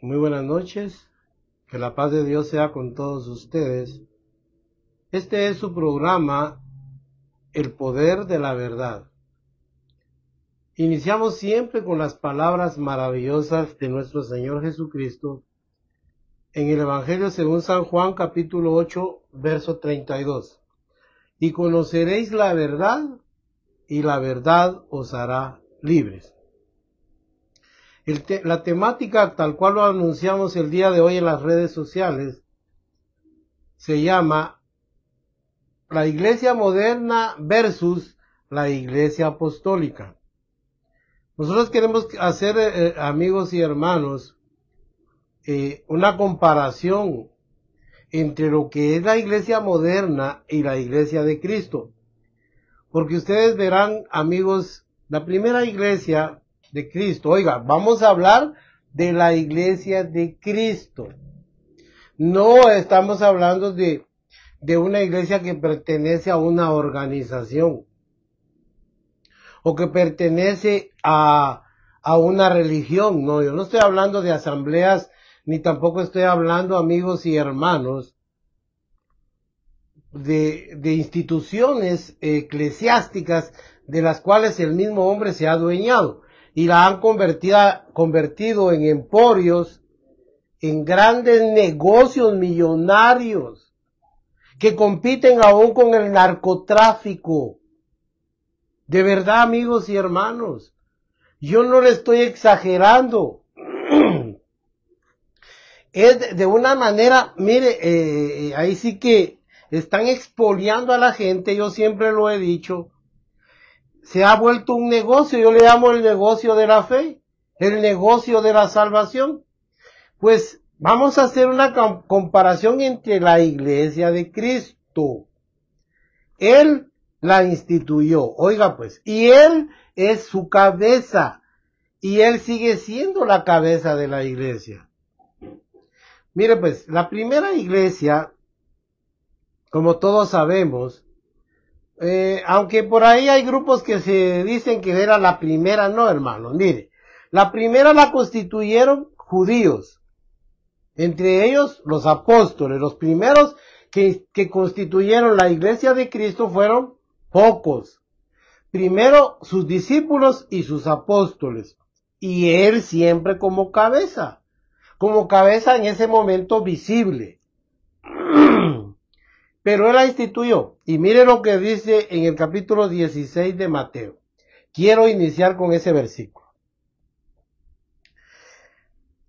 Muy buenas noches, que la paz de Dios sea con todos ustedes. Este es su programa, El Poder de la Verdad. Iniciamos siempre con las palabras maravillosas de nuestro Señor Jesucristo en el Evangelio según San Juan capítulo 8, verso 32. Y conoceréis la verdad, y la verdad os hará libres. La temática tal cual lo anunciamos el día de hoy en las redes sociales se llama la iglesia moderna versus la iglesia apostólica. Nosotros queremos hacer, amigos y hermanos, una comparación entre lo que es la iglesia moderna y la iglesia de Cristo. Porque ustedes verán, amigos, la primera iglesia de Cristo, oiga, vamos a hablar de la iglesia de Cristo. No estamos hablando de una iglesia que pertenece a una organización o que pertenece a una religión. No, yo no estoy hablando de asambleas, ni tampoco estoy hablando, amigos y hermanos, de instituciones eclesiásticas de las cuales el mismo hombre se ha adueñado y la han convertido en emporios, en grandes negocios millonarios que compiten aún con el narcotráfico. De verdad, amigos y hermanos, yo no le estoy exagerando. Es de una manera, mire, ahí sí que están expoliando a la gente, yo siempre lo he dicho. Se ha vuelto un negocio, yo le llamo el negocio de la fe, el negocio de la salvación. Pues vamos a hacer una comparación entre la iglesia de Cristo. Él la instituyó, oiga pues, y Él es su cabeza, y Él sigue siendo la cabeza de la iglesia. Mire pues, la primera iglesia, como todos sabemos, aunque por ahí hay grupos que se dicen que era la primera, no hermanos, mire, la primera la constituyeron judíos, entre ellos los apóstoles. Los primeros que constituyeron la iglesia de Cristo fueron pocos, primero sus discípulos y sus apóstoles, y él siempre como cabeza en ese momento visible. Pero él la instituyó. Y mire lo que dice en el capítulo 16 de Mateo. Quiero iniciar con ese versículo.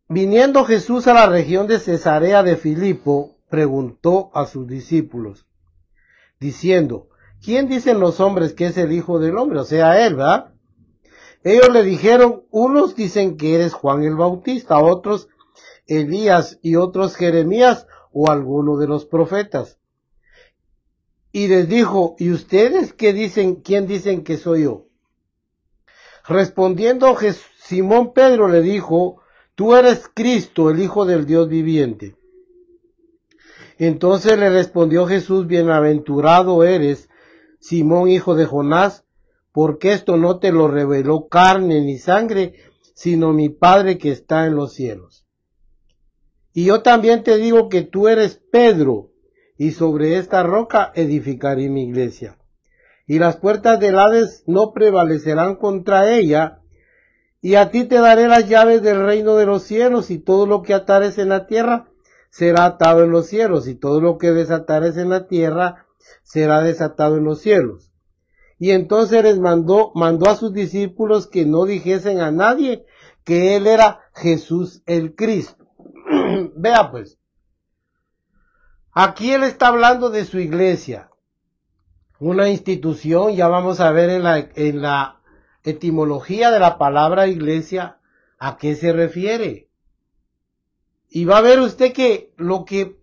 Viniendo Jesús a la región de Cesarea de Filipo, preguntó a sus discípulos, diciendo, ¿quién dicen los hombres que es el Hijo del Hombre? O sea, él, ¿verdad? Ellos le dijeron, unos dicen que eres Juan el Bautista, otros Elías y otros Jeremías o alguno de los profetas. Y les dijo, ¿y ustedes qué dicen, quién dicen que soy yo? Respondiendo Simón Pedro le dijo, tú eres Cristo, el Hijo del Dios viviente. Entonces le respondió Jesús, bienaventurado eres, Simón, hijo de Jonás, porque esto no te lo reveló carne ni sangre, sino mi Padre que está en los cielos. Y yo también te digo que tú eres Pedro, y sobre esta roca edificaré mi iglesia. Y las puertas del Hades no prevalecerán contra ella, y a ti te daré las llaves del reino de los cielos, y todo lo que atares en la tierra será atado en los cielos, y todo lo que desatares en la tierra será desatado en los cielos. Y entonces les mandó a sus discípulos que no dijesen a nadie que él era Jesús el Cristo. Vea pues, aquí él está hablando de su iglesia, una institución. Ya vamos a ver en la etimología de la palabra iglesia a qué se refiere. Y va a ver usted que lo que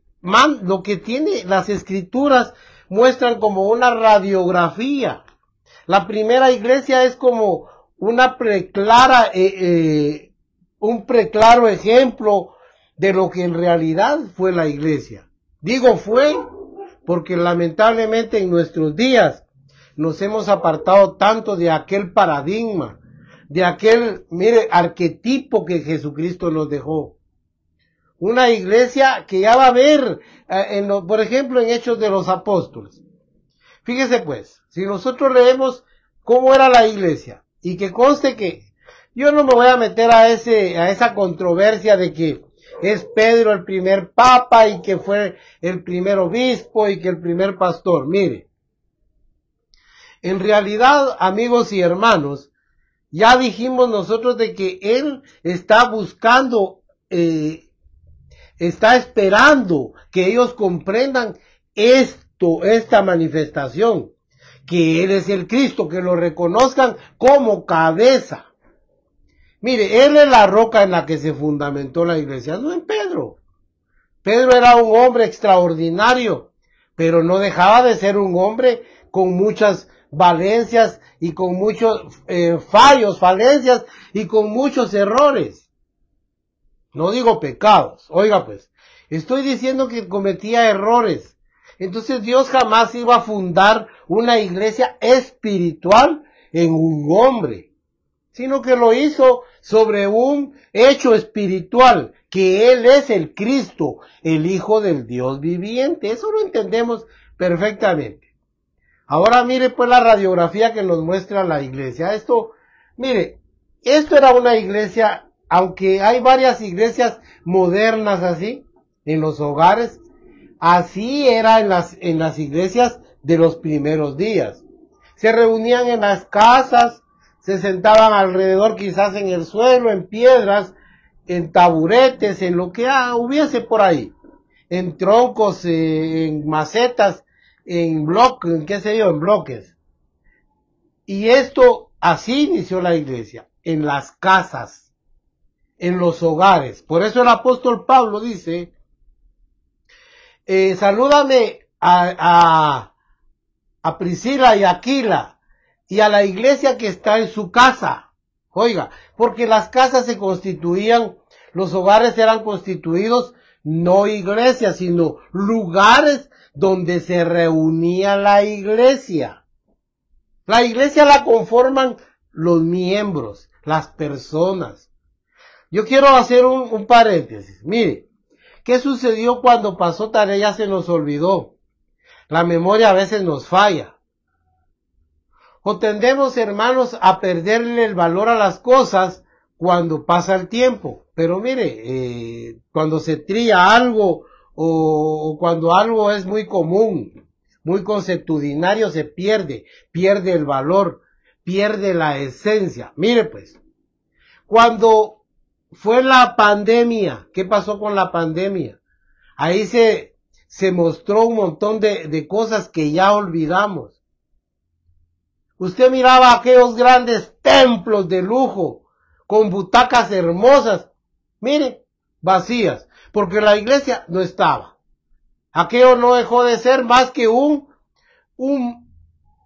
tiene las escrituras muestran como una radiografía. La primera iglesia es como un preclaro ejemplo de lo que en realidad fue la iglesia. Digo fue porque lamentablemente en nuestros días nos hemos apartado tanto de aquel paradigma, de aquel, mire, arquetipo que Jesucristo nos dejó. Una iglesia que ya va a haber, por ejemplo, en Hechos de los Apóstoles. Fíjese pues, si nosotros leemos cómo era la iglesia, y que conste que yo no me voy a meter a esa controversia de que es Pedro el primer papa y que fue el primer obispo y que el primer pastor. Mire, en realidad, amigos y hermanos, ya dijimos nosotros de que él está buscando, está esperando que ellos comprendan esta manifestación, que él es el Cristo, que lo reconozcan como cabeza. Mire, él es la roca en la que se fundamentó la iglesia, no en Pedro. Pedro era un hombre extraordinario, pero no dejaba de ser un hombre con muchas valencias y con muchos falencias y con muchos errores. No digo pecados, oiga pues, estoy diciendo que cometía errores. Entonces Dios jamás iba a fundar una iglesia espiritual en un hombre, sino que lo hizo sobre un hecho espiritual, que Él es el Cristo, el Hijo del Dios viviente. Eso lo entendemos perfectamente. Ahora mire pues la radiografía que nos muestra la iglesia. Mire, esto era una iglesia, aunque hay varias iglesias modernas así, en los hogares, así era en las iglesias de los primeros días. Se reunían en las casas, se sentaban alrededor quizás en el suelo, en piedras, en taburetes, en lo que hubiese por ahí, en troncos, en macetas, en bloques, qué sé yo, en bloques. Y esto, así inició la iglesia, en las casas, en los hogares. Por eso el apóstol Pablo dice, salúdame a Priscila y Aquila, y a la iglesia que está en su casa. Oiga, porque las casas se constituían, los hogares eran constituidos, no iglesias, sino lugares donde se reunía la iglesia. La iglesia la conforman los miembros, las personas. Yo quiero hacer un paréntesis. Mire, ¿qué sucedió cuando pasó tarea? Ya se nos olvidó. La memoria a veces nos falla. O tendemos, hermanos, a perderle el valor a las cosas cuando pasa el tiempo. Pero mire, cuando se trilla algo o cuando algo es muy común, muy consuetudinario, se pierde el valor, pierde la esencia. Mire pues, cuando fue la pandemia, ¿qué pasó con la pandemia? Ahí se mostró un montón de cosas que ya olvidamos. Usted miraba aquellos grandes templos de lujo, con butacas hermosas, mire, vacías, porque la iglesia no estaba. Aquello no dejó de ser más que un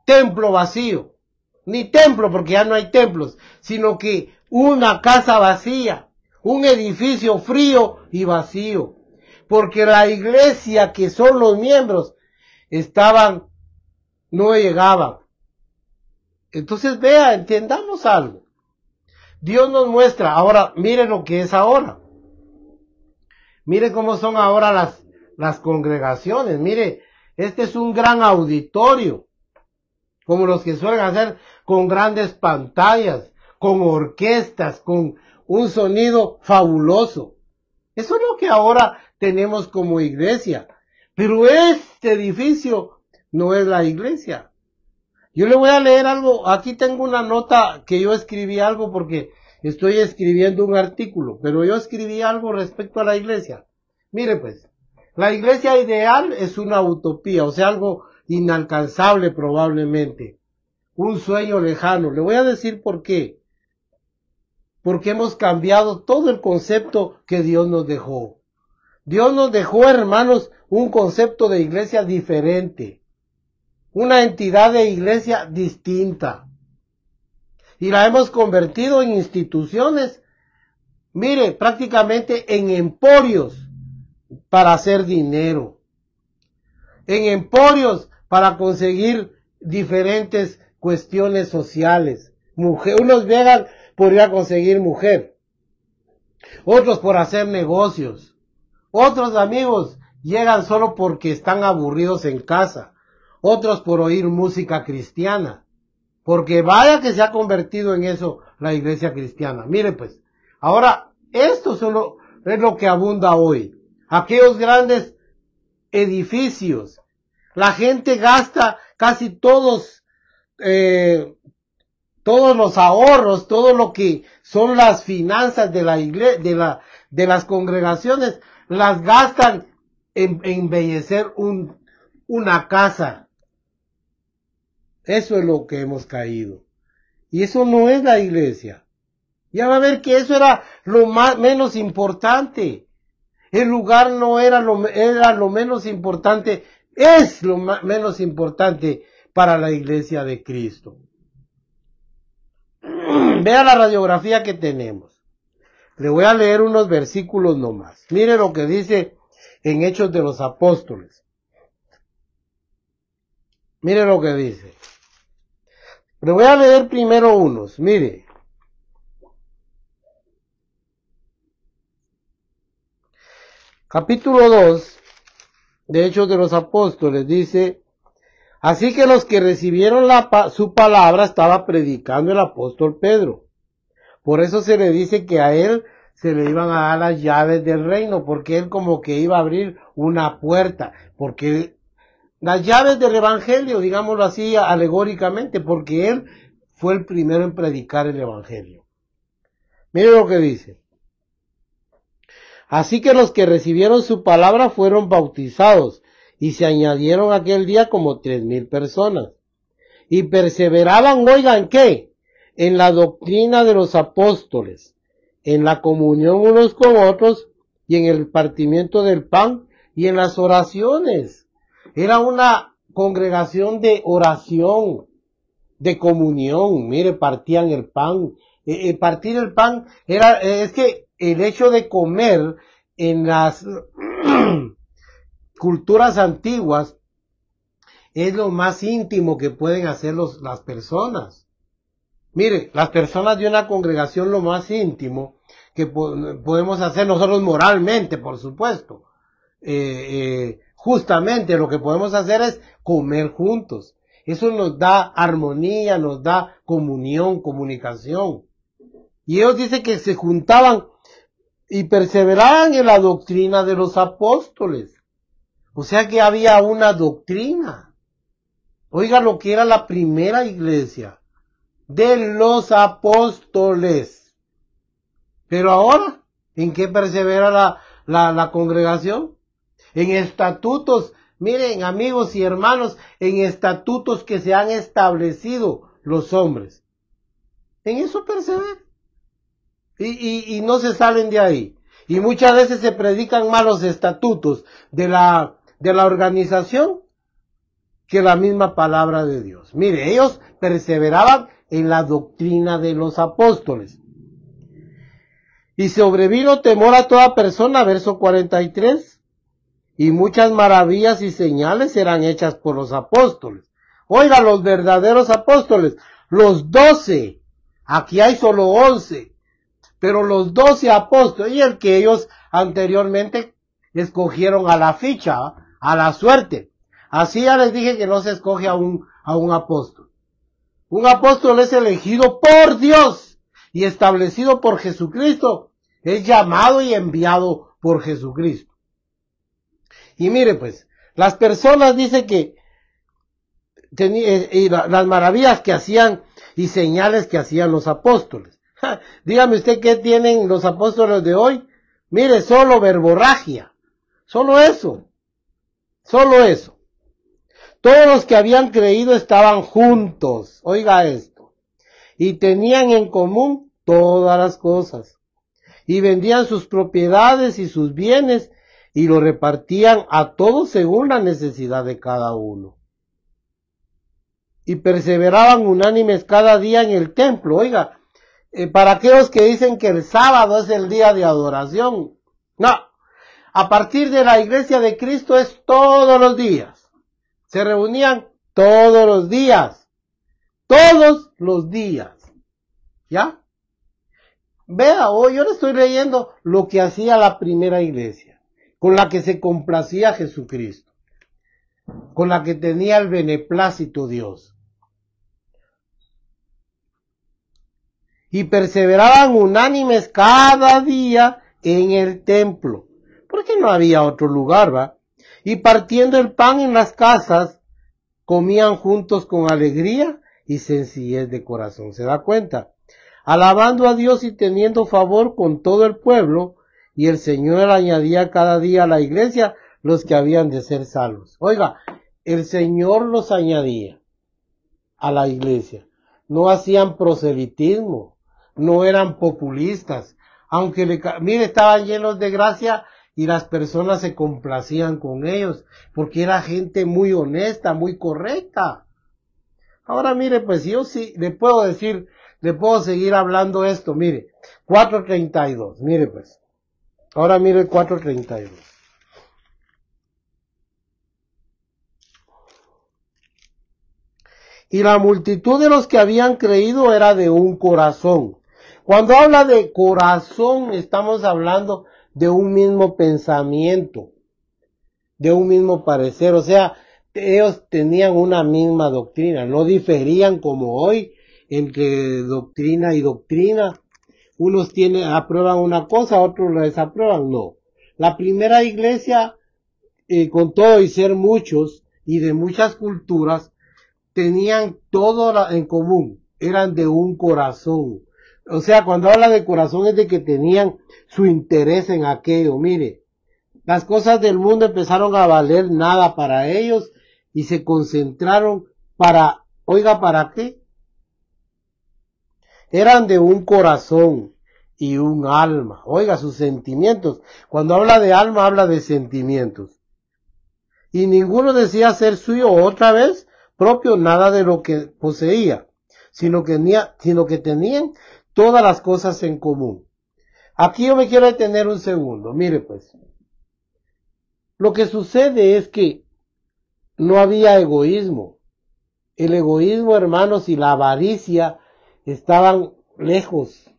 templo vacío. Ni templo, porque ya no hay templos, sino que una casa vacía, un edificio frío y vacío. Porque la iglesia, que son los miembros, no llegaban. Entonces vea, entendamos algo. Dios nos muestra, ahora, mire lo que es ahora. Mire cómo son ahora las congregaciones. Mire, este es un gran auditorio, como los que suelen hacer, con grandes pantallas, con orquestas, con un sonido fabuloso. Eso es lo que ahora tenemos como iglesia. Pero este edificio no es la iglesia. Yo le voy a leer algo, aquí tengo una nota que yo escribí algo porque estoy escribiendo un artículo, pero yo escribí algo respecto a la iglesia. Mire pues, la iglesia ideal es una utopía, o sea, algo inalcanzable probablemente, un sueño lejano. Le voy a decir por qué. Porque hemos cambiado todo el concepto que Dios nos dejó. Dios nos dejó, hermanos, un concepto de iglesia diferente. Una entidad de iglesia distinta. Y la hemos convertido en instituciones, mire, prácticamente en emporios para hacer dinero. En emporios para conseguir diferentes cuestiones sociales. Unos llegan por ir a conseguir mujer. Otros por hacer negocios. Otros amigos llegan solo porque están aburridos en casa. Otros por oír música cristiana. Porque vaya que se ha convertido en eso la iglesia cristiana. Mire pues, ahora esto es lo que abunda hoy. Aquellos grandes edificios. La gente gasta casi todos los ahorros, todo lo que son las finanzas de la iglesia, de las congregaciones, las gastan en embellecer una casa. Eso es lo que hemos caído. Y eso no es la iglesia. Ya va a ver que eso era lo menos importante. El lugar no era lo menos importante, es lo menos importante para la iglesia de Cristo. Vea la radiografía que tenemos. Le voy a leer unos versículos nomás. Mire lo que dice en Hechos de los Apóstoles. Mire lo que dice. Le voy a leer primero unos. Mire. Capítulo 2 de Hechos de los Apóstoles dice: así que los que recibieron su palabra estaba predicando el apóstol Pedro. Por eso se le dice que a él se le iban a dar las llaves del reino, porque él como que iba a abrir una puerta, porque las llaves del evangelio, digámoslo así alegóricamente, porque él fue el primero en predicar el evangelio. Mire lo que dice. Así que los que recibieron su palabra fueron bautizados, y se añadieron aquel día como 3,000 personas. Y perseveraban, oigan, ¿qué? En la doctrina de los apóstoles, en la comunión unos con otros, y en el partimiento del pan, y en las oraciones. Era una congregación de oración, de comunión. Mire, partían el pan. Partir el pan es que el hecho de comer en las culturas antiguas es lo más íntimo que pueden hacer las personas. Mire, las personas de una congregación, lo más íntimo que podemos hacer nosotros moralmente, por supuesto. Justamente lo que podemos hacer es comer juntos. Eso nos da armonía, nos da comunión, comunicación. Y ellos dicen que se juntaban y perseveraban en la doctrina de los apóstoles. O sea que había una doctrina. Oiga lo que era la primera iglesia de los apóstoles. Pero ahora, ¿en qué persevera la congregación? En estatutos, miren amigos y hermanos, en estatutos que se han establecido los hombres. En eso perseveran. Y no se salen de ahí. Y muchas veces se predican más los estatutos de la organización que la misma palabra de Dios. Mire, ellos perseveraban en la doctrina de los apóstoles. Y sobrevino temor a toda persona, verso 43. Y muchas maravillas y señales eran hechas por los apóstoles. Oiga, los verdaderos apóstoles, los 12. Aquí hay solo 11. Pero los 12 apóstoles, y el que ellos anteriormente escogieron a la ficha, a la suerte. Así ya les dije que no se escoge a un apóstol. Un apóstol es elegido por Dios y establecido por Jesucristo. Es llamado y enviado por Jesucristo. Y mire pues, las personas dicen que las maravillas que hacían y señales que hacían los apóstoles. Dígame usted qué tienen los apóstoles de hoy. Mire, solo verborragia. Solo eso. Solo eso. Todos los que habían creído estaban juntos. Oiga esto. Y tenían en común todas las cosas. Y vendían sus propiedades y sus bienes y lo repartían a todos según la necesidad de cada uno. Y perseveraban unánimes cada día en el templo. Oiga, para aquellos que dicen que el sábado es el día de adoración. No, a partir de la iglesia de Cristo es todos los días. Se reunían todos los días. Todos los días. ¿Ya? Vea, hoy yo le estoy leyendo lo que hacía la primera iglesia. con la que se complacía Jesucristo, con la que tenía el beneplácito Dios. Y perseveraban unánimes cada día en el templo, porque no había otro lugar, ¿va? Y partiendo el pan en las casas, comían juntos con alegría y sencillez de corazón. ¿Se da cuenta? Alabando a Dios y teniendo favor con todo el pueblo, y el Señor añadía cada día a la iglesia los que habían de ser salvos. Oiga, el Señor los añadía a la iglesia. No hacían proselitismo, no eran populistas, aunque mire, estaban llenos de gracia y las personas se complacían con ellos, porque era gente muy honesta, muy correcta. Ahora mire, pues yo sí le puedo decir, le puedo seguir hablando esto, mire, 4:32, mire pues. Ahora mire el 4:32. Y la multitud de los que habían creído era de un corazón. Cuando habla de corazón, estamos hablando de un mismo pensamiento, de un mismo parecer. O sea, ellos tenían una misma doctrina, no diferían como hoy entre doctrina y doctrina. Unos aprueban una cosa, otros la desaprueban. No. La primera iglesia, con todo y ser muchos y de muchas culturas, tenían todo en común, eran de un corazón. O sea, cuando habla de corazón es de que tenían su interés en aquello. Mire, las cosas del mundo empezaron a valer nada para ellos y se concentraron oiga, ¿para qué? Eran de un corazón y un alma. Oiga, sus sentimientos. Cuando habla de alma, habla de sentimientos. Y ninguno decía ser suyo otra vez propio nada de lo que poseía, sino que tenían todas las cosas en común. Aquí yo me quiero detener un segundo. Mire pues, lo que sucede es que no había egoísmo. El egoísmo, hermanos, y la avaricia estaban lejos.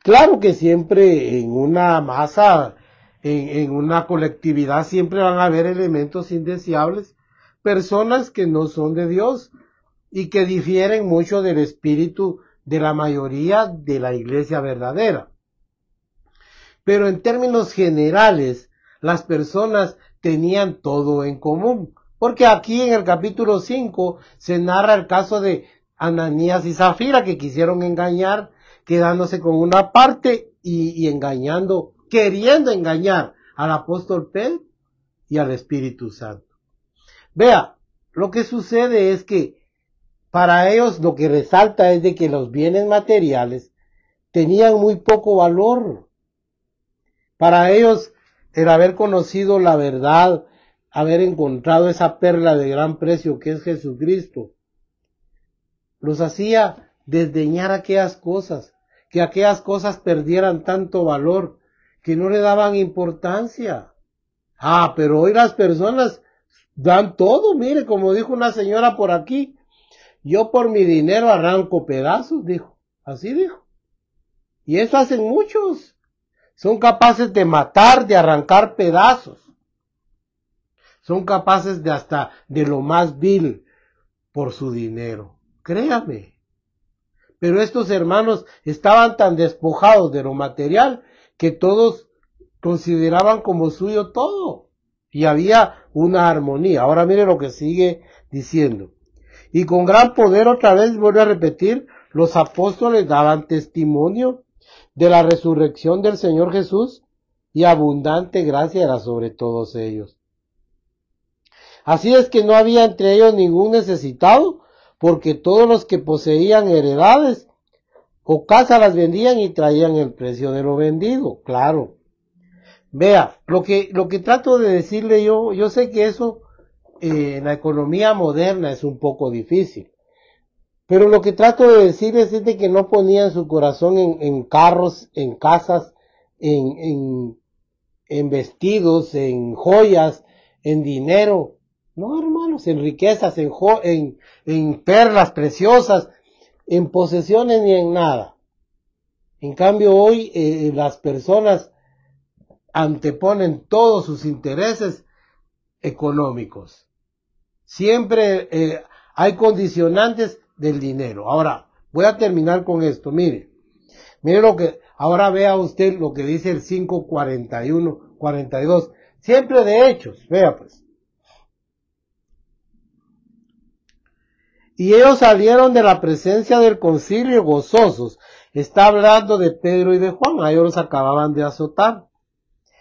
Claro que siempre en una masa, en una colectividad, siempre van a haber elementos indeseables, personas que no son de Dios y que difieren mucho del espíritu de la mayoría de la iglesia verdadera. Pero en términos generales, las personas tenían todo en común. Porque aquí en el capítulo 5 se narra el caso de Ananías y Zafira, que quisieron engañar, quedándose con una parte y queriendo engañar al apóstol Pedro y al Espíritu Santo. Vea, lo que sucede es que para ellos lo que resalta es de que los bienes materiales tenían muy poco valor. Para ellos el haber conocido la verdad, haber encontrado esa perla de gran precio que es Jesucristo, los hacía desdeñar aquellas cosas, que aquellas cosas perdieran tanto valor, que no le daban importancia. Pero hoy las personas dan todo, mire, como dijo una señora por aquí, yo por mi dinero arranco pedazos, dijo, así dijo. Y eso hacen muchos, son capaces de matar, de arrancar pedazos, son capaces de hasta de lo más vil por su dinero, créame. Pero estos hermanos estaban tan despojados de lo material que todos consideraban como suyo todo. Y había una armonía. Ahora mire lo que sigue diciendo. Y con gran poder, otra vez vuelve a repetir, los apóstoles daban testimonio de la resurrección del Señor Jesús, y abundante gracia era sobre todos ellos. Así es que no había entre ellos ningún necesitado, porque todos los que poseían heredades o casas las vendían y traían el precio de lo vendido. Claro. Vea, lo que trato de decirle yo sé que eso en la economía moderna es un poco difícil, pero lo que trato de decirles es de que no ponían su corazón en carros, en casas, en vestidos, en joyas, en dinero. No, hermanos, en riquezas, en perlas preciosas, en posesiones ni en nada. En cambio hoy las personas anteponen todos sus intereses económicos. Siempre hay condicionantes del dinero. Ahora, voy a terminar con esto. Mire lo que, ahora vea usted lo que dice el 5:41, 42. Siempre de Hechos, vea pues. Y ellos salieron de la presencia del concilio gozosos. Está hablando de Pedro y de Juan. A ellos los acababan de azotar.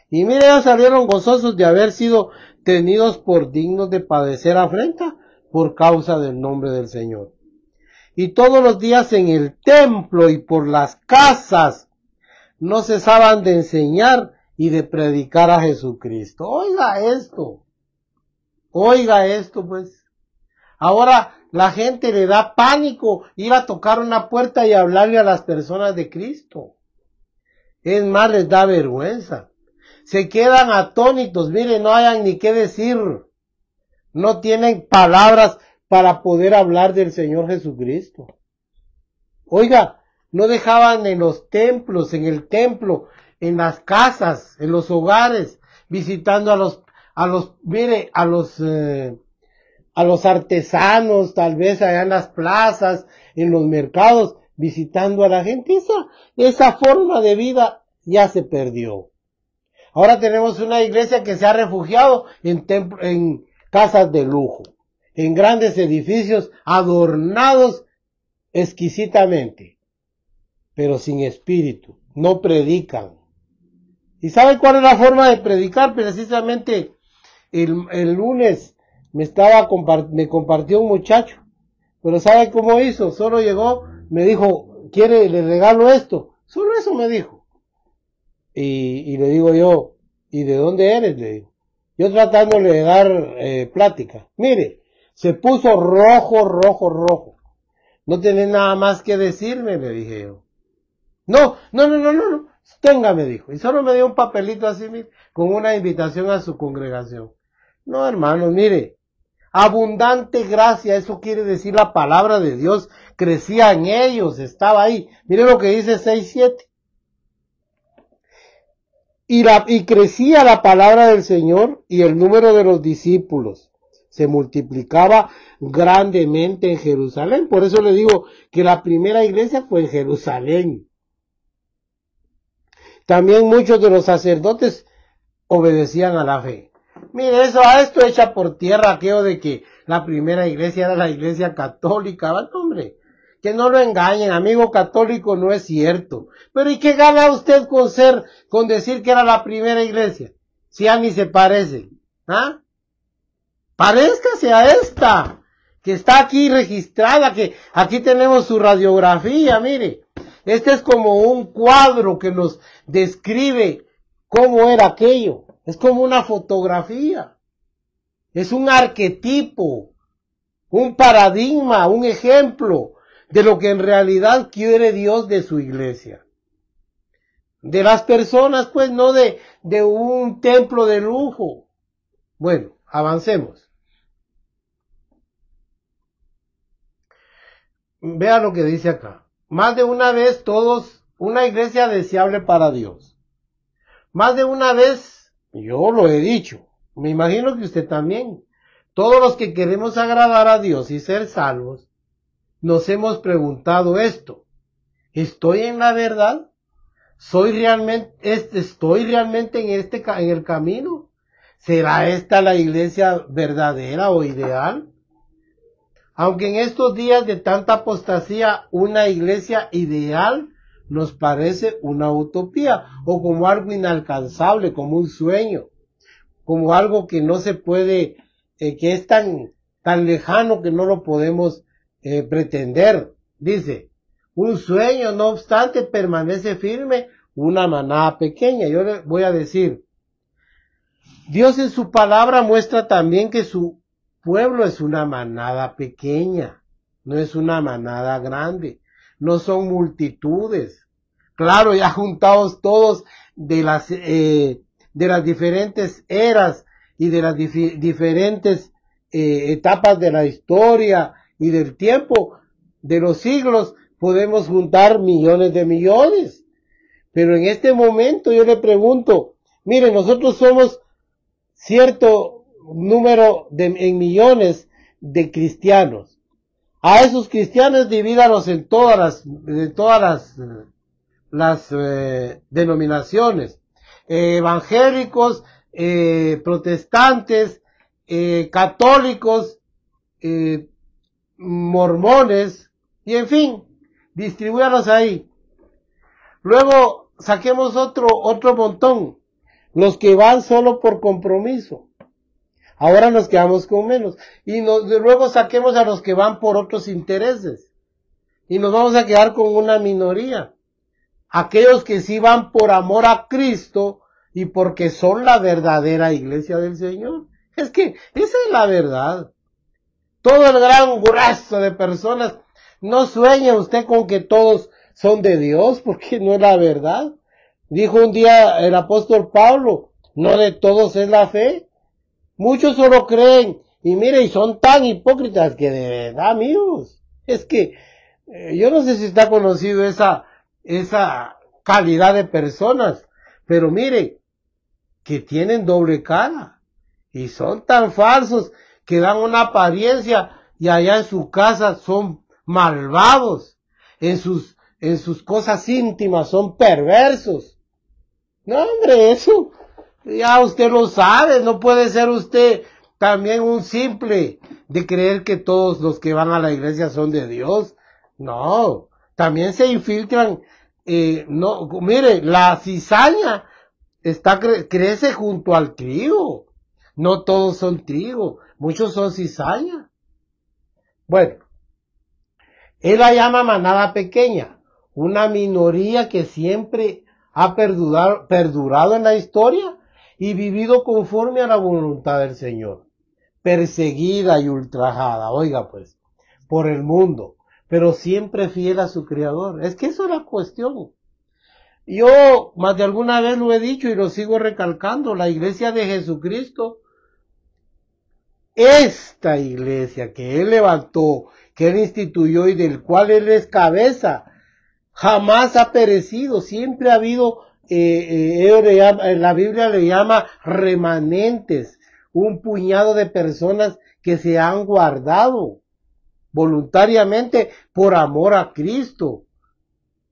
Y mire, ellos salieron gozosos de haber sido tenidos por dignos de padecer afrenta por causa del nombre del Señor. Y todos los días en el templo y por las casas no cesaban de enseñar y de predicar a Jesucristo. Oiga esto pues. Ahora la gente le da pánico ir a tocar una puerta y hablarle a las personas de Cristo. Es más, les da vergüenza. Se quedan atónitos, miren, no hayan ni qué decir. No tienen palabras para poder hablar del Señor Jesucristo. Oiga, no dejaban en los templos, en el templo, en las casas, en los hogares, visitando a los artesanos, tal vez allá en las plazas, en los mercados, visitando a la gente. Esa forma de vida ya se perdió. Ahora tenemos una iglesia que se ha refugiado en casas de lujo, en grandes edificios adornados exquisitamente, pero sin espíritu, no predican. ¿Y sabe cuál es la forma de predicar? Precisamente el lunes me compartió un muchacho, pero ¿sabe cómo hizo? Solo llegó, me dijo, le regalo esto, solo eso me dijo. Y le digo yo, ¿y de dónde eres? Le digo. Yo tratándole de dar plática. Mire, se puso rojo. No tenés nada más que decirme, le dije yo. No, tenga, me dijo. Y solo me dio un papelito así, mire, con una invitación a su congregación. No, hermano, mire, abundante gracia, eso quiere decir la palabra de Dios, crecía en ellos, estaba ahí. Mire lo que dice 6:7. Y crecía la palabra del Señor y el número de los discípulos se multiplicaba grandemente en Jerusalén. Por eso le digo que la primera iglesia fue en Jerusalén. También muchos de los sacerdotes obedecían a la fe. Mire, esto echa por tierra aquello de que la primera iglesia era la iglesia católica. ¿Vale, hombre? Que no lo engañen, amigo católico, no es cierto. Pero ¿y qué gana usted con decir que era la primera iglesia? Si a mí se parece. ¿Ah? Paréscase a esta, que está aquí registrada, que aquí tenemos su radiografía, mire. Este es como un cuadro que nos describe cómo era aquello. Es como una fotografía. Es un arquetipo, un paradigma, un ejemplo de lo que en realidad quiere Dios de su iglesia. De las personas, pues, no de un templo de lujo. Bueno, avancemos. Vea lo que dice acá. Más de una vez una iglesia deseable para Dios. Más de una vez, yo lo he dicho, me imagino que usted también. Todos los que queremos agradar a Dios y ser salvos, nos hemos preguntado esto: ¿estoy en la verdad? ¿Estoy realmente en el camino? ¿Será esta la iglesia verdadera o ideal? Aunque en estos días de tanta apostasía, una iglesia ideal nos parece una utopía o como algo inalcanzable, como un sueño, como algo que no se puede, que es tan lejano que no lo podemos pretender. Dice, un sueño, no obstante, permanece firme una manada pequeña. Yo le voy a decir, Dios en su palabra muestra también que su pueblo es una manada pequeña, no es una manada grande, no son multitudes. Claro, ya juntados todos de las diferentes eras y de las diferentes etapas de la historia y del tiempo, de los siglos, podemos juntar millones de millones. Pero en este momento yo le pregunto, Miren, nosotros somos cierto número en millones de cristianos. A esos cristianos divídalos en todas las denominaciones, evangélicos, protestantes, católicos, mormones, y en fin, distribúyalos ahí. Luego saquemos otro montón, los que van solo por compromiso. Ahora nos quedamos con menos. Y luego saquemos a los que van por otros intereses. Y nos vamos a quedar con una minoría. Aquellos que sí van por amor a Cristo y porque son la verdadera iglesia del Señor. Es que esa es la verdad. Todo el gran grueso de personas, no sueña usted con que todos son de Dios, porque no es la verdad. Dijo un día el apóstol Pablo, no de todos es la fe. Muchos solo creen, y mire, y son tan hipócritas que de verdad, amigos, es que yo no sé si está conocido esa calidad de personas, pero mire, que tienen doble cara, y son tan falsos que dan una apariencia, y allá en su casa son malvados, en sus cosas íntimas son perversos. No, hombre, eso ya usted lo sabe, no puede ser usted también un simple de creer que todos los que van a la iglesia son de Dios. No, también se infiltran, no, mire, la cizaña crece junto al trigo. No todos son trigo, muchos son cizaña. Bueno, él la llama manada pequeña, una minoría que siempre ha perdurado en la historia y vivido conforme a la voluntad del Señor, perseguida y ultrajada, oiga pues, por el mundo, pero siempre fiel a su Creador. Es que eso es la cuestión. Yo más de alguna vez lo he dicho y lo sigo recalcando, la iglesia de Jesucristo, esta iglesia que Él levantó, que Él instituyó y del cual Él es cabeza, jamás ha perecido, siempre ha habido, la Biblia le llama remanentes, un puñado de personas que se han guardado voluntariamente por amor a Cristo.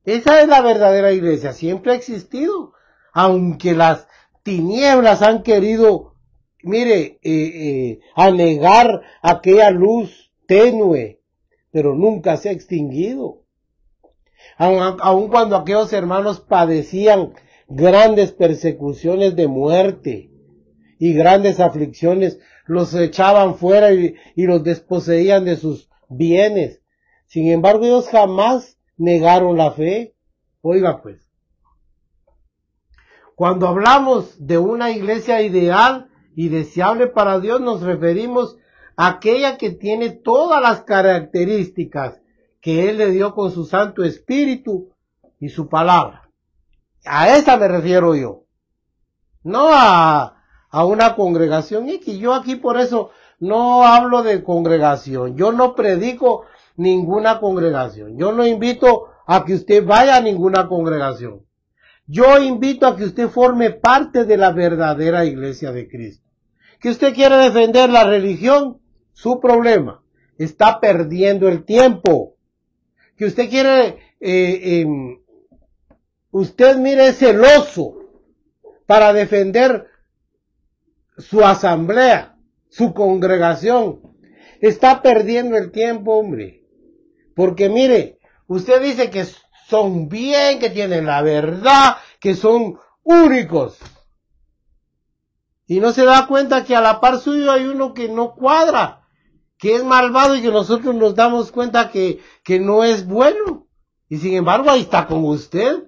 Esa es la verdadera iglesia, siempre ha existido, aunque las tinieblas han querido, mire, anegar aquella luz tenue, pero nunca se ha extinguido. Aun cuando aquellos hermanos padecían grandes persecuciones de muerte y grandes aflicciones, los echaban fuera y los desposeían de sus bienes. Sin embargo, ellos jamás negaron la fe. Oiga pues, cuando hablamos de una iglesia ideal y deseable para Dios, nos referimos a aquella que tiene todas las características que Él le dio con su Santo Espíritu y su palabra. A esa me refiero yo. No a una congregación X. Yo aquí por eso no hablo de congregación. Yo no predico ninguna congregación. Yo no invito a que usted vaya a ninguna congregación. Yo invito a que usted forme parte de la verdadera iglesia de Cristo. Que usted quiere defender la religión, su problema. Está perdiendo el tiempo. Que usted quiere, usted mire, es celoso para defender su asamblea, su congregación. Está perdiendo el tiempo, hombre. Porque mire, usted dice que son bien, que tienen la verdad, que son únicos. Y no se da cuenta que a la par suyo hay uno que no cuadra, que es malvado y que nosotros nos damos cuenta que no es bueno. Y sin embargo ahí está con usted.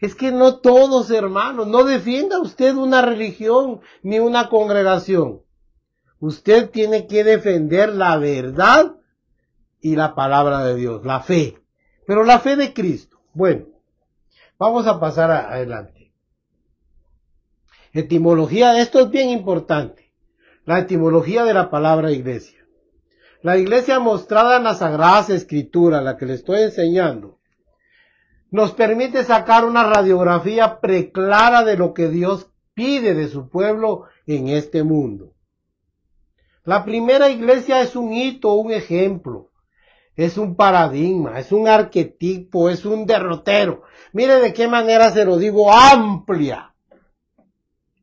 Es que no todos, hermanos, no defienda usted una religión ni una congregación. Usted tiene que defender la verdad y la palabra de Dios, la fe. Pero la fe de Cristo. Bueno, vamos a pasar adelante. Etimología, esto es bien importante. La etimología de la palabra iglesia. La iglesia mostrada en las Sagradas Escrituras, la que le estoy enseñando, nos permite sacar una radiografía preclara de lo que Dios pide de su pueblo en este mundo. La primera iglesia es un hito, un ejemplo, es un paradigma, es un arquetipo, es un derrotero. Mire de qué manera se lo digo, amplia.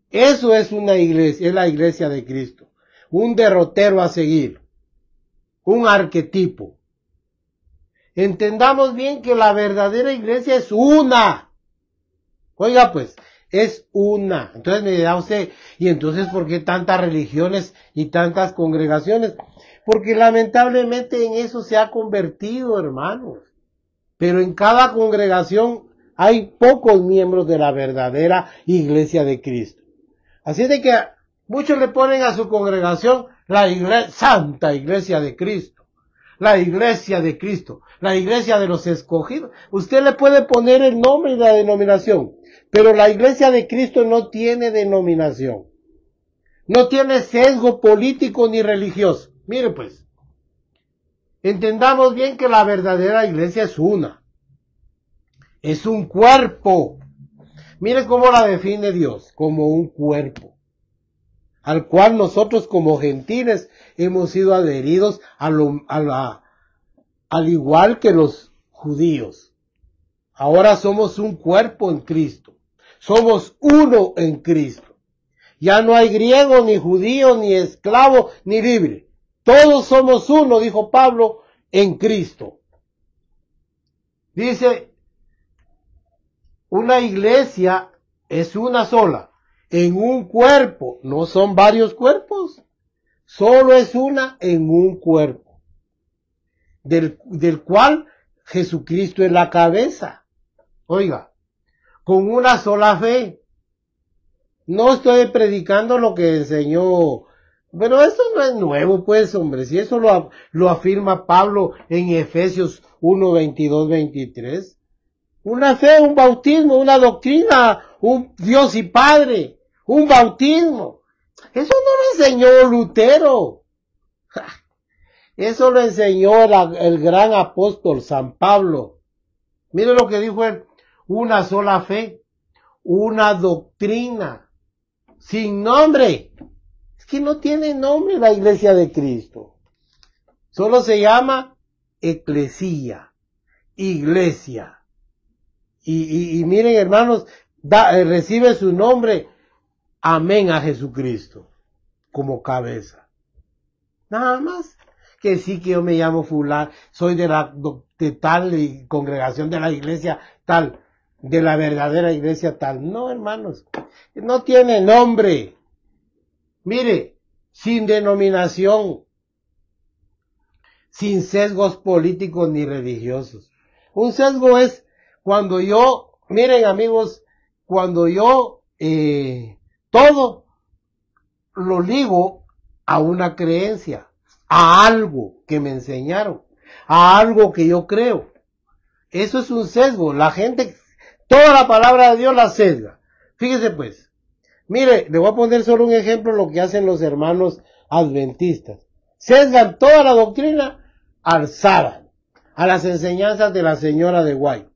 Eso es una iglesia, es la iglesia de Cristo. Un derrotero a seguir, un arquetipo. Entendamos bien que la verdadera iglesia es una. Oiga pues, es una. Entonces me dirá usted, ¿y entonces por qué tantas religiones y tantas congregaciones? Porque lamentablemente en eso se ha convertido, hermanos. Pero en cada congregación hay pocos miembros de la verdadera iglesia de Cristo. Así de que muchos le ponen a su congregación la Santa Iglesia de Cristo. La iglesia de Cristo, la iglesia de los escogidos. Usted le puede poner el nombre y la denominación, pero la iglesia de Cristo no tiene denominación. No tiene sesgo político ni religioso. Mire pues, entendamos bien que la verdadera iglesia es una. Es un cuerpo. Mire cómo la define Dios, como un cuerpo, al cual nosotros como gentiles hemos sido adheridos al igual que los judíos. Ahora somos un cuerpo en Cristo. Somos uno en Cristo. Ya no hay griego, ni judío, ni esclavo, ni libre. Todos somos uno, dijo Pablo, en Cristo. Dice, una iglesia es una sola, en un cuerpo, no son varios cuerpos, solo es una en un cuerpo, del cual Jesucristo es la cabeza. Oiga, con una sola fe. No estoy predicando lo que enseñó, pero eso no es nuevo, pues, hombre, si eso lo afirma Pablo en Efesios 1, 22, 23. Una fe, un bautismo, una doctrina, un Dios y Padre, un bautismo. Eso no lo enseñó Lutero. Eso lo enseñó el gran apóstol San Pablo. Mire lo que dijo él, una sola fe, una doctrina, sin nombre. Es que no tiene nombre la iglesia de Cristo. Solo se llama eclesía, iglesia. Y miren, hermanos, recibe su nombre, amén, a Jesucristo, como cabeza. Nada más. Que sí, que yo me llamo fulano, soy de tal congregación de la iglesia tal, de la verdadera iglesia tal. No, hermanos, no tiene nombre. Mire, sin denominación, sin sesgos políticos ni religiosos. Un sesgo es cuando yo, miren amigos, cuando yo todo lo ligo a una creencia, a algo que me enseñaron, a algo que yo creo. Eso es un sesgo. La gente, toda la palabra de Dios la sesga. Fíjese pues, mire, le voy a poner solo un ejemplo de lo que hacen los hermanos adventistas. Sesgan toda la doctrina al sábado, a las enseñanzas de la señora de White.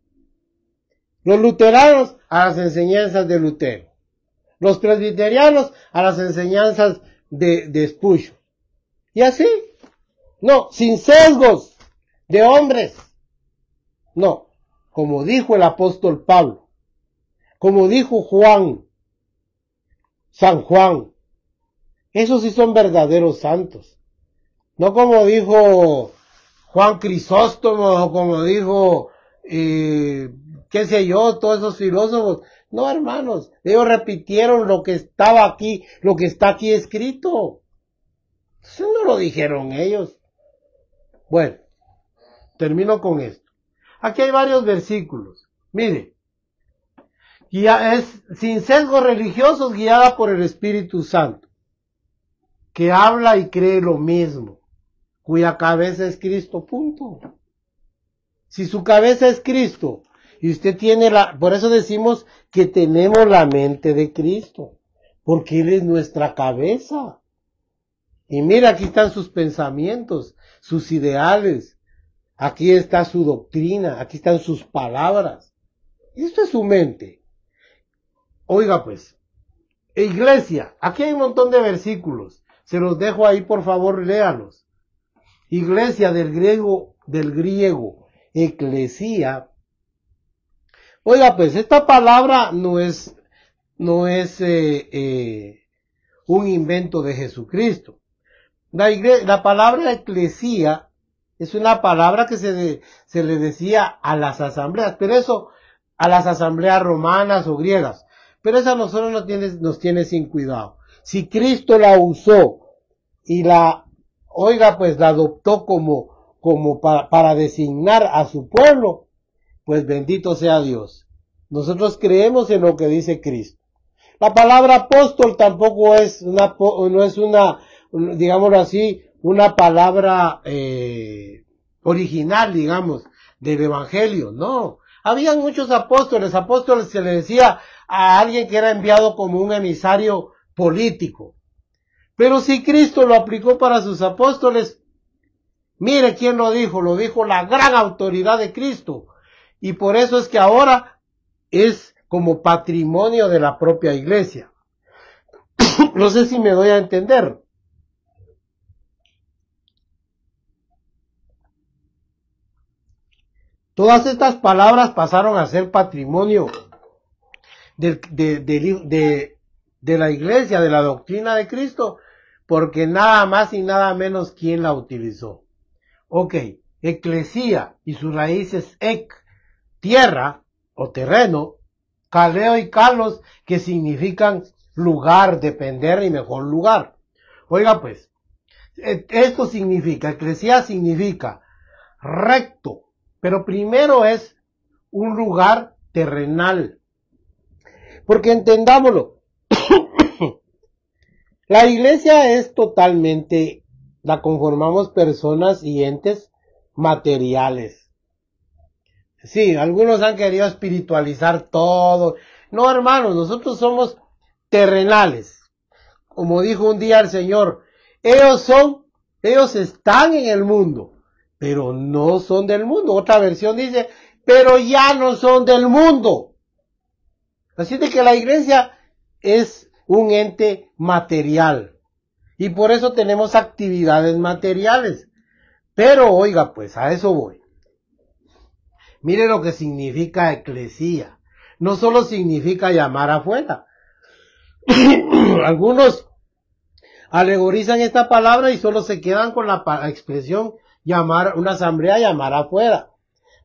Los luteranos a las enseñanzas de Lutero. Los presbiterianos a las enseñanzas de Spurgeon. Y así, no, sin sesgos de hombres. No, como dijo el apóstol Pablo, como dijo San Juan, esos sí son verdaderos santos. No como dijo Juan Crisóstomo, o como dijo, qué sé yo, todos esos filósofos. No, hermanos, ellos repitieron lo que estaba aquí, lo que está aquí escrito. Eso no lo dijeron ellos. Bueno, termino con esto. Aquí hay varios versículos. Mire, es sin sesgos religiosos, guiada por el Espíritu Santo, que habla y cree lo mismo, cuya cabeza es Cristo, punto. Si su cabeza es Cristo, y usted tiene por eso decimos que tenemos la mente de Cristo, porque Él es nuestra cabeza. Y mira, aquí están sus pensamientos, sus ideales, aquí está su doctrina, aquí están sus palabras. Esto es su mente. Oiga pues, Iglesia, aquí hay un montón de versículos, se los dejo ahí, por favor, léalos. Iglesia del griego, eclesía. Oiga, pues esta palabra no es un invento de Jesucristo. La palabra eclesía es una palabra que se le decía a las asambleas, pero eso, a las asambleas romanas o griegas, pero esa nosotros nos tiene sin cuidado. Si Cristo la usó y la adoptó como para designar a su pueblo, pues bendito sea Dios. Nosotros creemos en lo que dice Cristo. La palabra apóstol tampoco es digámoslo así, una palabra original, digamos, del evangelio, no. Habían muchos apóstoles se le decía a alguien que era enviado como un emisario político. Pero si Cristo lo aplicó para sus apóstoles, mire quién lo dijo la gran autoridad de Cristo. Y por eso es que ahora es como patrimonio de la propia iglesia. No sé si me doy a entender. Todas estas palabras pasaron a ser patrimonio de la iglesia, de la doctrina de Cristo, porque nada más y nada menos quién la utilizó. Ok, eclesía y sus raíces tierra o terreno, kaleo y kalos, que significan lugar, depender y mejor lugar. Oiga pues, esto significa, eclesía significa recto, pero primero es un lugar terrenal. Porque entendámoslo, la iglesia es totalmente, la conformamos personas y entes materiales. Sí, algunos han querido espiritualizar todo. No, hermanos, nosotros somos terrenales. Como dijo un día el Señor, ellos están en el mundo, pero no son del mundo. Otra versión dice, pero ya no son del mundo. Así de que la iglesia es un ente material. Y por eso tenemos actividades materiales. Pero, oiga, pues a eso voy. Mire lo que significa eclesía. No solo significa llamar afuera. Algunos alegorizan esta palabra y solo se quedan con la expresión llamar, una asamblea llamar afuera.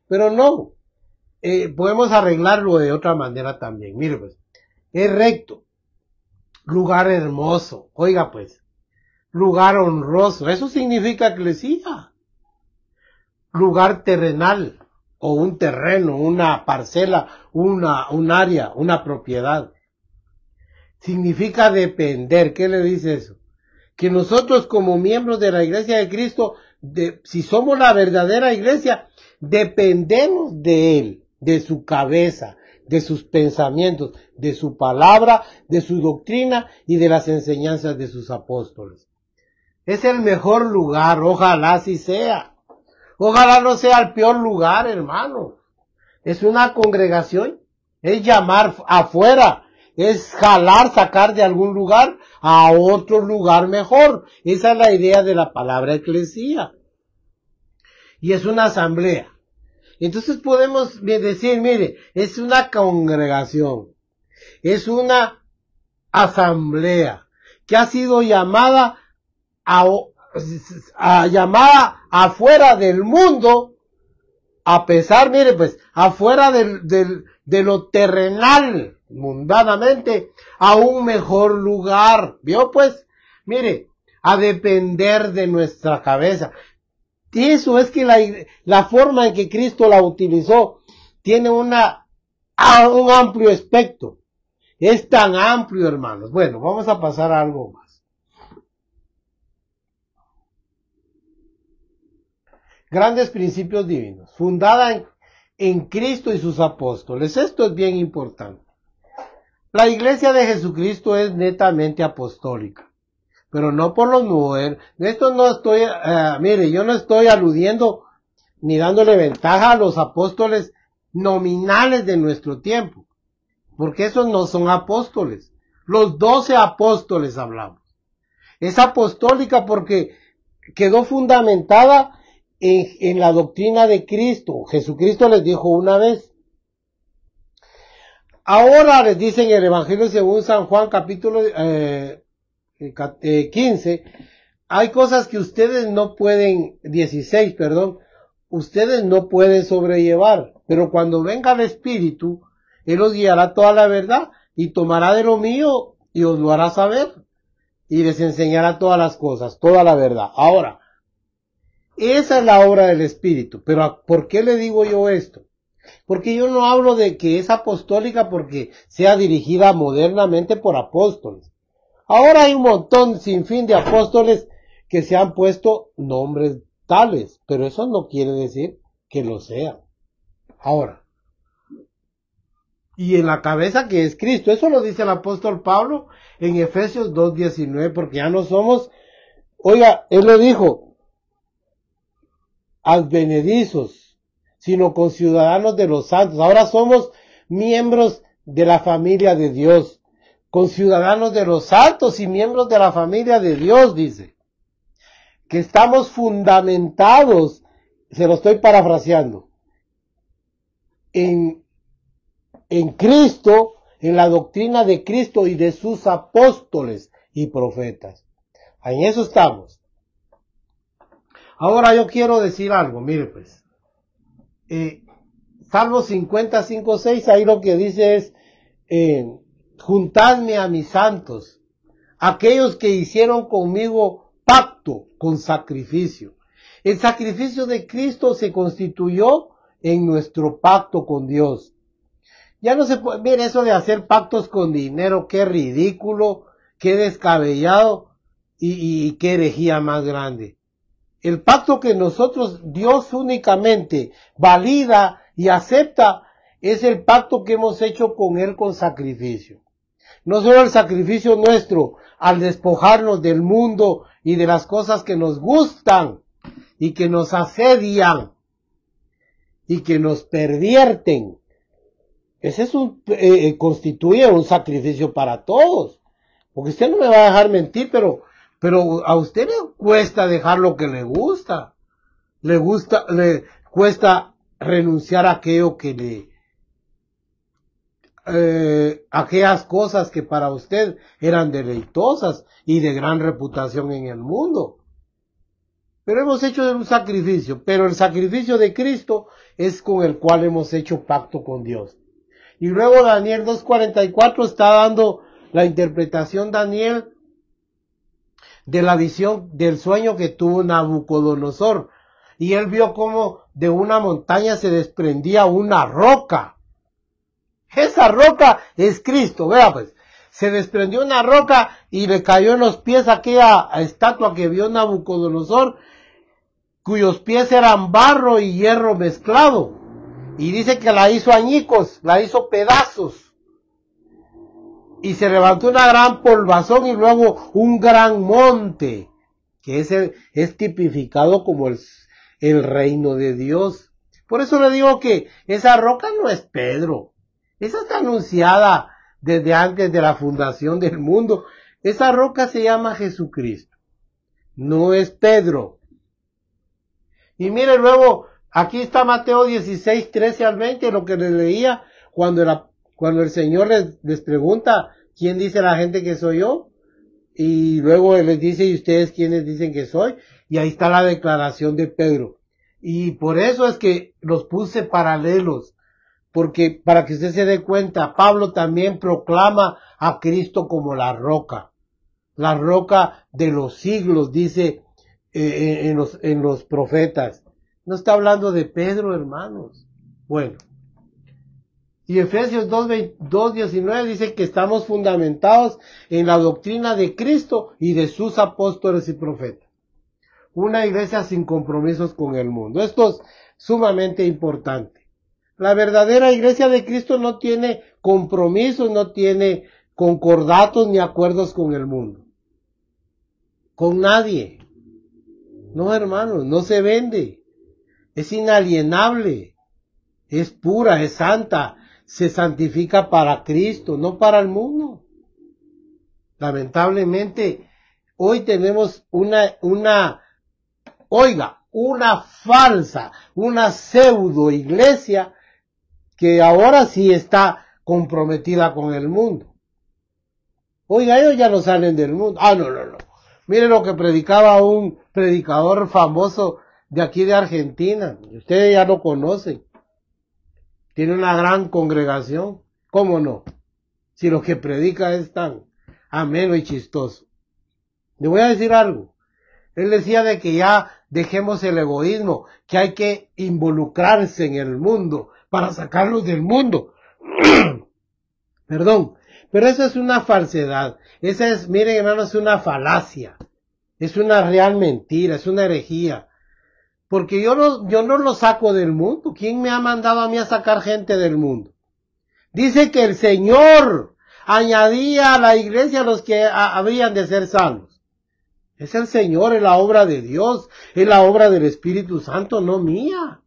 Pero no. Podemos arreglarlo de otra manera también. Mire pues, es recto, lugar hermoso, oiga pues, lugar honroso, eso significa eclesía. Lugar terrenal, o un terreno, una parcela, un área, una propiedad. Significa depender. ¿Qué le dice eso? Que nosotros como miembros de la iglesia de Cristo, si somos la verdadera iglesia, dependemos de Él, de su cabeza, de sus pensamientos, de su palabra, de su doctrina y de las enseñanzas de sus apóstoles. Es el mejor lugar, ojalá así sea. Ojalá no sea el peor lugar, hermano. Es una congregación, es llamar afuera, es jalar, sacar de algún lugar a otro lugar mejor. Esa es la idea de la palabra eclesía. Y es una asamblea. Entonces podemos decir, mire, es una congregación, es una asamblea que ha sido llamada llamada afuera del mundo, a pesar, mire pues, afuera de lo terrenal, mundanamente, a un mejor lugar. ¿Vio pues? Mire, a depender de nuestra cabeza. Y eso es que la forma en que Cristo la utilizó tiene un amplio espectro. Es tan amplio, hermanos. Bueno, vamos a pasar a algo más. Grandes principios divinos, fundada en Cristo y sus apóstoles. Esto es bien importante. La iglesia de Jesucristo es netamente apostólica. Pero no por los modernos. De esto no estoy, mire, yo no estoy aludiendo ni dándole ventaja a los apóstoles nominales de nuestro tiempo, porque esos no son apóstoles. Los 12 apóstoles hablamos. Es apostólica porque quedó fundamentada en la doctrina de Cristo. Jesucristo les dijo una vez. Ahora les dice en el Evangelio según San Juan capítulo 15, hay cosas que ustedes no pueden, 16, perdón, ustedes no pueden sobrellevar, pero cuando venga el Espíritu, Él os guiará toda la verdad y tomará de lo mío y os lo hará saber y les enseñará todas las cosas, toda la verdad. Ahora, esa es la obra del Espíritu, pero ¿por qué le digo yo esto? Porque yo no hablo de que es apostólica porque sea dirigida modernamente por apóstoles. Ahora hay un montón sin fin de apóstoles que se han puesto nombres tales, pero eso no quiere decir que lo sean. Ahora, y en la cabeza que es Cristo, eso lo dice el apóstol Pablo en Efesios 2:19, porque ya no somos, oiga, él lo dijo, advenedizos, sino conciudadanos de los santos. Ahora somos miembros de la familia de Dios, conciudadanos de los santos y miembros de la familia de Dios, dice. Que estamos fundamentados, se lo estoy parafraseando, en Cristo, en la doctrina de Cristo y de sus apóstoles y profetas. En eso estamos. Ahora yo quiero decir algo, mire pues. Salmo 55:6, ahí lo que dice es, juntadme a mis santos, aquellos que hicieron conmigo pacto con sacrificio. El sacrificio de Cristo se constituyó en nuestro pacto con Dios. Ya no se puede, mire, eso de hacer pactos con dinero, qué ridículo, qué descabellado y qué herejía más grande. El pacto que nosotros, Dios únicamente valida y acepta, es el pacto que hemos hecho con Él con sacrificio. No solo el sacrificio nuestro al despojarnos del mundo y de las cosas que nos gustan y que nos asedian y que nos pervierten. Ese es constituye un sacrificio para todos. Porque usted no me va a dejar mentir, pero a usted le cuesta dejar lo que le gusta. Le cuesta renunciar a aquello que aquellas cosas que para usted eran deleitosas y de gran reputación en el mundo. Pero hemos hecho un sacrificio, pero el sacrificio de Cristo es con el cual hemos hecho pacto con Dios. Y luego Daniel 2:44 está dando la interpretación Daniel de la visión del sueño que tuvo Nabucodonosor. Y él vio como de una montaña se desprendía una roca. Esa roca es Cristo, vea pues. Se desprendió una roca y le cayó en los pies aquella estatua que vio Nabucodonosor, cuyos pies eran barro y hierro mezclado. Y dice que la hizo añicos, la hizo pedazos. Y se levantó una gran polvazón y luego un gran monte, que es tipificado como el reino de Dios. Por eso le digo que esa roca no es Pedro. Esa está anunciada desde antes de la fundación del mundo. Esa roca se llama Jesucristo. No es Pedro. Y mire luego, aquí está Mateo 16:13-20, lo que les leía cuando el Señor les pregunta, ¿quién dice la gente que soy yo? Y luego Él les dice, ¿y ustedes quiénes dicen que soy? Y ahí está la declaración de Pedro. Y por eso es que los puse paralelos, porque para que usted se dé cuenta, Pablo también proclama a Cristo como la roca de los siglos, dice en los profetas. No está hablando de Pedro, hermanos. Bueno, y Efesios 2:19 dice que estamos fundamentados en la doctrina de Cristo y de sus apóstoles y profetas. Una iglesia sin compromisos con el mundo. Esto es sumamente importante. La verdadera iglesia de Cristo no tiene compromisos, no tiene concordatos ni acuerdos con el mundo. Con nadie. No, hermanos, no se vende. Es inalienable. Es pura, es santa. Se santifica para Cristo, no para el mundo. Lamentablemente, hoy tenemos una falsa, una pseudo iglesia que ahora sí está comprometida con el mundo. Oiga, ellos ya no salen del mundo. No. Mire lo que predicaba un predicador famoso de aquí de Argentina. Ustedes ya lo conocen. Tiene una gran congregación. ¿Cómo no? Si lo que predica es tan ameno y chistoso. Le voy a decir algo. Él decía de que ya dejemos el egoísmo, que hay que involucrarse en el mundo para sacarlos del mundo. Perdón, pero eso es una falsedad. Esa es, miren hermanos, es una falacia. Es una real mentira, es una herejía. Porque yo no lo saco del mundo. ¿Quién me ha mandado a mí a sacar gente del mundo? Dice que el Señor añadía a la iglesia a los que habrían de ser salvos. Es el Señor, es la obra de Dios, es la obra del Espíritu Santo, no mía.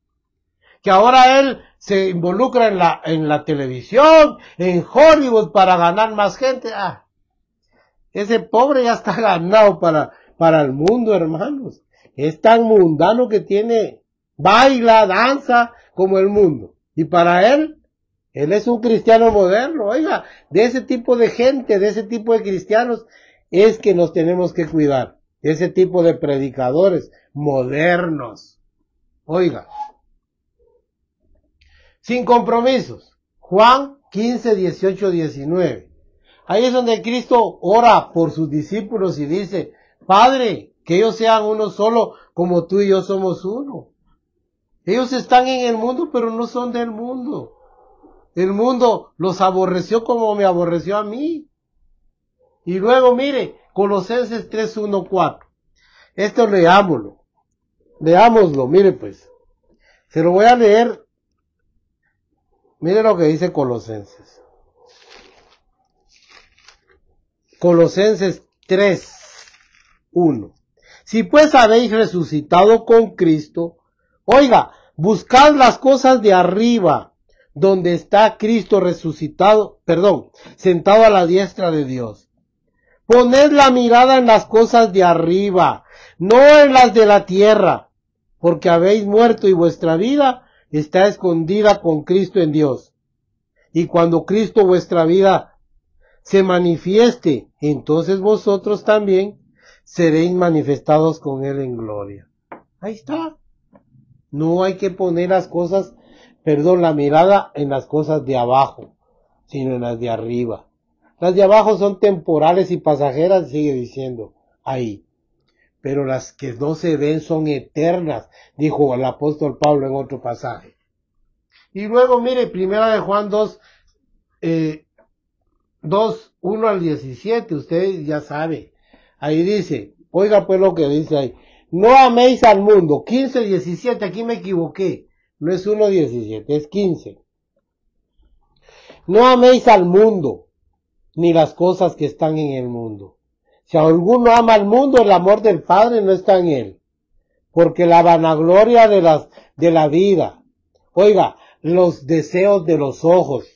Que ahora Él se involucra en la televisión, en Hollywood para ganar más gente. Ese pobre ya está ganado para el mundo, hermanos. Es tan mundano que baila, danza como el mundo. Y para Él es un cristiano moderno. Oiga, de ese tipo de gente, de ese tipo de cristianos, es que nos tenemos que cuidar. Ese tipo de predicadores modernos. Oiga. Sin compromisos. Juan 15, 18, 19. Ahí es donde Cristo ora por sus discípulos y dice, Padre, que ellos sean uno solo como tú y yo somos uno. Ellos están en el mundo, pero no son del mundo. El mundo los aborreció como me aborreció a mí. Y luego, mire, Colosenses 3, 1, 4. Esto leámoslo, mire pues. Se lo voy a leer. Mire lo que dice Colosenses. Colosenses 3, 1. Si pues habéis resucitado con Cristo, oiga, buscad las cosas de arriba, donde está Cristo sentado a la diestra de Dios. Poned la mirada en las cosas de arriba, no en las de la tierra, porque habéis muerto y vuestra vida está escondida con Cristo en Dios. Y cuando Cristo vuestra vida se manifieste, entonces vosotros también seréis manifestados con Él en gloria. Ahí está. No hay que poner la mirada en las cosas de abajo, sino en las de arriba. Las de abajo son temporales y pasajeras, sigue diciendo ahí. Pero las que no se ven son eternas, dijo el apóstol Pablo en otro pasaje. Y luego, mire, primera de Juan 2, 1 al 17, usted ya sabe. Ahí dice, oiga pues lo que dice ahí. No améis al mundo. 15, 17, aquí me equivoqué. No es 1, 17, es 15. No améis al mundo, ni las cosas que están en el mundo. Si alguno ama al mundo, el amor del Padre no está en él. Porque la vanagloria de la vida, oiga, los deseos de los ojos,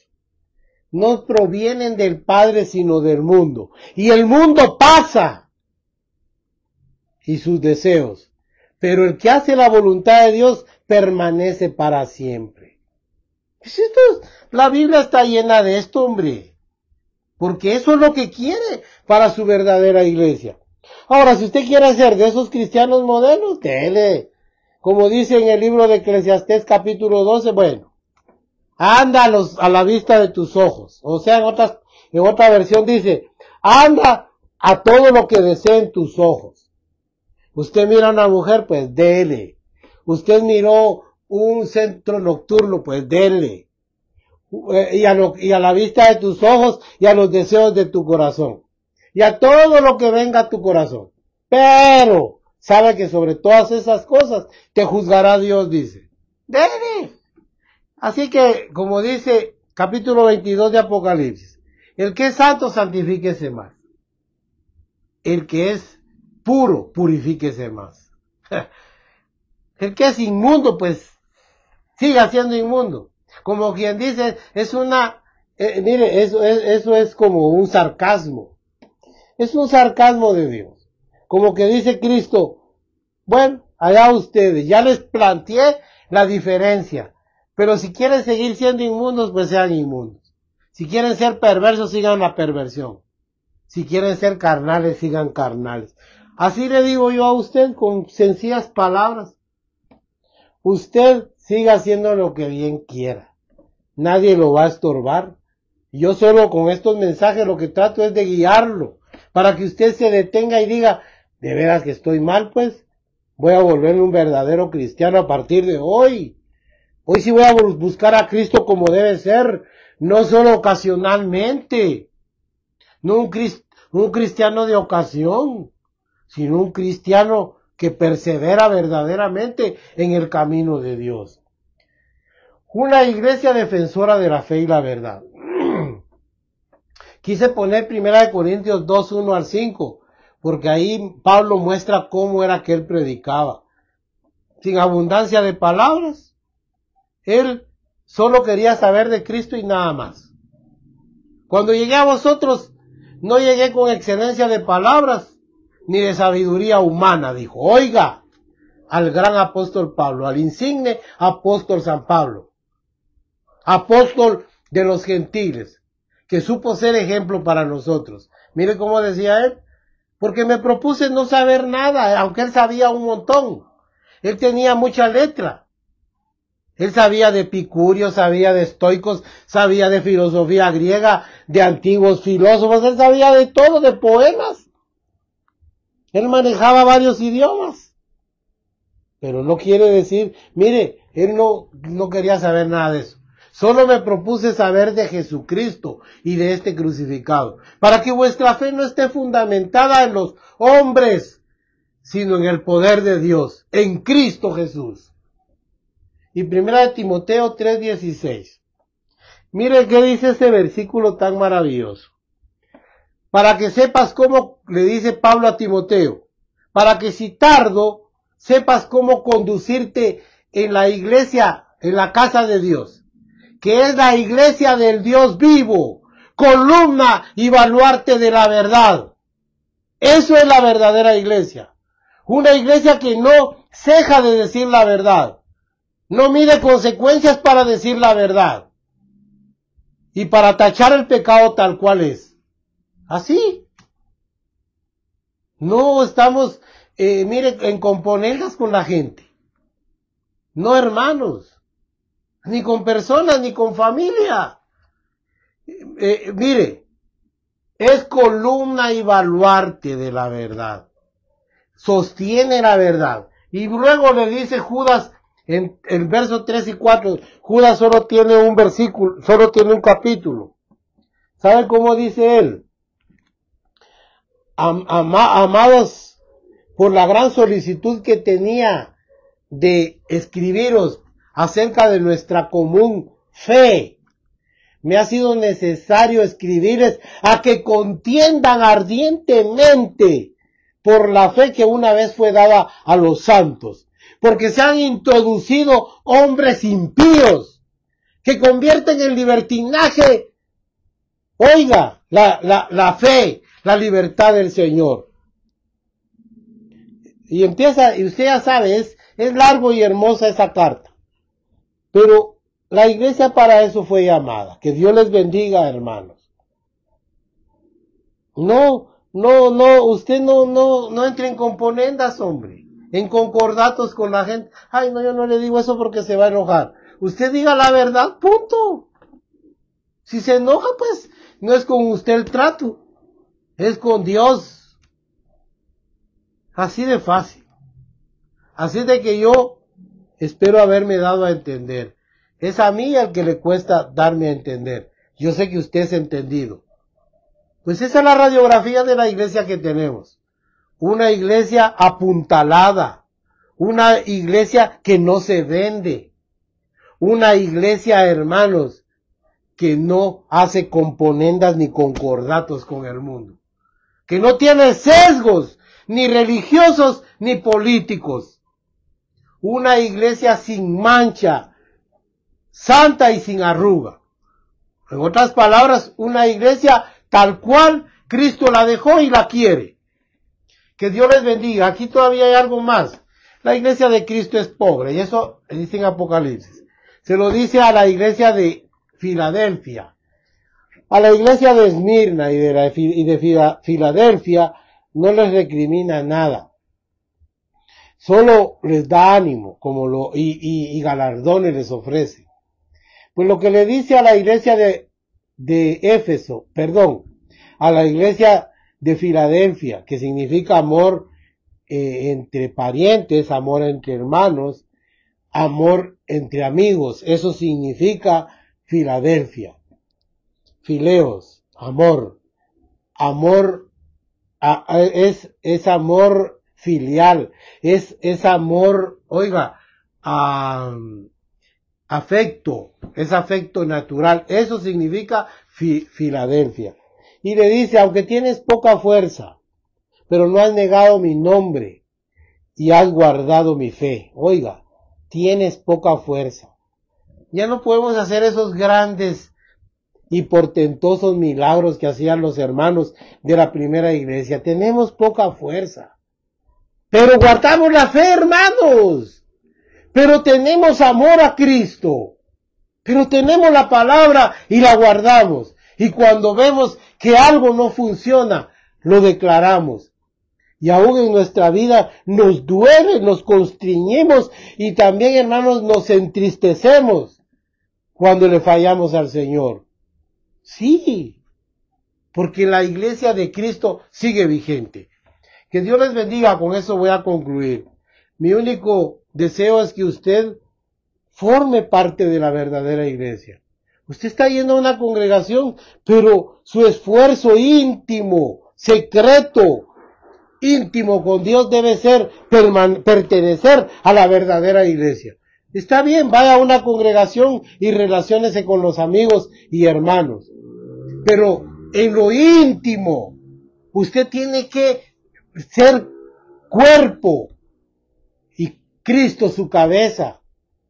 no provienen del Padre sino del mundo. Y el mundo pasa y sus deseos. Pero el que hace la voluntad de Dios permanece para siempre. La Biblia está llena de esto, hombre. Porque eso es lo que quiere para su verdadera iglesia. Ahora, si usted quiere ser de esos cristianos modernos, dele. Como dice en el libro de Eclesiastés capítulo 12, bueno, anda a la vista de tus ojos. O sea, en otra versión dice, anda a todo lo que deseen tus ojos. Usted mira a una mujer, pues dele. Usted miró un centro nocturno, pues dele. Y a la vista de tus ojos y a los deseos de tu corazón. Y a todo lo que venga a tu corazón. Pero, sabe que sobre todas esas cosas te juzgará Dios, dice. Dele. Así que, como dice capítulo 22 de Apocalipsis, el que es santo, santifíquese más. El que es puro, purifíquese más. El que es inmundo, pues, siga siendo inmundo. Como quien dice, es mire, eso es como un sarcasmo. Es un sarcasmo de Dios. Como que dice Cristo, bueno, allá ustedes, ya les planteé la diferencia. Pero si quieren seguir siendo inmundos, pues sean inmundos. Si quieren ser perversos, sigan la perversión. Si quieren ser carnales, sigan carnales. Así le digo yo a usted con sencillas palabras. Usted siga haciendo lo que bien quiera. Nadie lo va a estorbar. Yo solo con estos mensajes lo que trato es de guiarlo, para que usted se detenga y diga, de veras que estoy mal, pues, voy a volverme un verdadero cristiano a partir de hoy. Hoy sí voy a buscar a Cristo como debe ser, no solo ocasionalmente, no un cristiano de ocasión, sino un cristiano que persevera verdaderamente en el camino de Dios. Una iglesia defensora de la fe y la verdad. Quise poner 1 Corintios 2, 1 al 5, porque ahí Pablo muestra cómo era que él predicaba. Sin abundancia de palabras, él solo quería saber de Cristo y nada más. Cuando llegué a vosotros, no llegué con excelencia de palabras, ni de sabiduría humana, dijo. Oiga, al gran apóstol Pablo, al insigne apóstol San Pablo, apóstol de los gentiles, que supo ser ejemplo para nosotros. Mire cómo decía él, porque me propuse no saber nada, aunque él sabía un montón. Él tenía mucha letra. Él sabía de epicúreos, sabía de estoicos, sabía de filosofía griega, de antiguos filósofos, él sabía de todo, de poemas. Él manejaba varios idiomas. Pero no quiere decir, mire, él no quería saber nada de eso. Solo me propuse saber de Jesucristo y de este crucificado, para que vuestra fe no esté fundamentada en los hombres, sino en el poder de Dios, en Cristo Jesús. Y 1 Timoteo 3:16. Mire qué dice ese versículo tan maravilloso. Para que sepas cómo, le dice Pablo a Timoteo, para que si tardo, sepas cómo conducirte en la iglesia, en la casa de Dios, que es la iglesia del Dios vivo, columna y baluarte de la verdad. Eso es la verdadera iglesia. Una iglesia que no ceja de decir la verdad. No mide consecuencias para decir la verdad. Y para tachar el pecado tal cual es. Así. No estamos, mire, en componendas con la gente. No, hermanos. Ni con personas, ni con familia. Mire, es columna y baluarte de la verdad. Sostiene la verdad. Y luego le dice Judas, en el verso 3 y 4, Judas solo tiene un versículo, solo tiene un capítulo. ¿Sabe cómo dice él? Amados, por la gran solicitud que tenía de escribiros acerca de nuestra común fe, me ha sido necesario escribirles a que contiendan ardientemente por la fe que una vez fue dada a los santos, porque se han introducido hombres impíos que convierten en libertinaje, oiga, la fe, la libertad del Señor. Y empieza, y usted ya sabe, es largo y hermosa esa carta. Pero la iglesia para eso fue llamada. Que Dios les bendiga, hermanos. No, usted no entre en componendas, hombre. En concordatos con la gente. Ay, no, yo no le digo eso porque se va a enojar. Usted diga la verdad, punto. Si se enoja, pues, no es con usted el trato. Es con Dios. Así de fácil. Así de que yo espero haberme dado a entender. Es a mí al que le cuesta darme a entender. Yo sé que usted es entendido. Pues esa es la radiografía de la iglesia que tenemos. Una iglesia apuntalada. Una iglesia que no se vende. Una iglesia, hermanos, que no hace componendas ni concordatos con el mundo. Que no tiene sesgos, ni religiosos, ni políticos. Una iglesia sin mancha, santa y sin arruga. En otras palabras, una iglesia tal cual Cristo la dejó y la quiere. Que Dios les bendiga. Aquí todavía hay algo más. La iglesia de Cristo es pobre, y eso dice en Apocalipsis. Se lo dice a la iglesia de Filadelfia. A la iglesia de Esmirna y de Filadelfia no les recrimina nada. Solo les da ánimo y galardones les ofrece. Pues lo que le dice a la iglesia de Éfeso, a la iglesia de Filadelfia, que significa amor entre parientes, amor entre hermanos, amor entre amigos, eso significa Filadelfia. Fileos, amor, es amor filial, es amor, afecto, es afecto natural, eso significa Filadelfia. Y le dice, aunque tienes poca fuerza, pero no has negado mi nombre y has guardado mi fe. Tienes poca fuerza. Ya no podemos hacer esos grandes y portentosos milagros que hacían los hermanos de la primera iglesia. Tenemos poca fuerza. Pero guardamos la fe, hermanos. Pero tenemos amor a Cristo. Pero tenemos la palabra y la guardamos. Y cuando vemos que algo no funciona, lo declaramos. Y aún en nuestra vida nos duele, nos constriñimos y también, hermanos, nos entristecemos cuando le fallamos al Señor. Sí, porque la iglesia de Cristo sigue vigente. Que Dios les bendiga, con eso voy a concluir. Mi único deseo es que usted forme parte de la verdadera iglesia. Usted está yendo a una congregación, pero su esfuerzo íntimo, secreto, íntimo con Dios debe ser pertenecer a la verdadera iglesia. Está bien, vaya a una congregación y relaciónese con los amigos y hermanos. Pero en lo íntimo, usted tiene que ser cuerpo y Cristo su cabeza.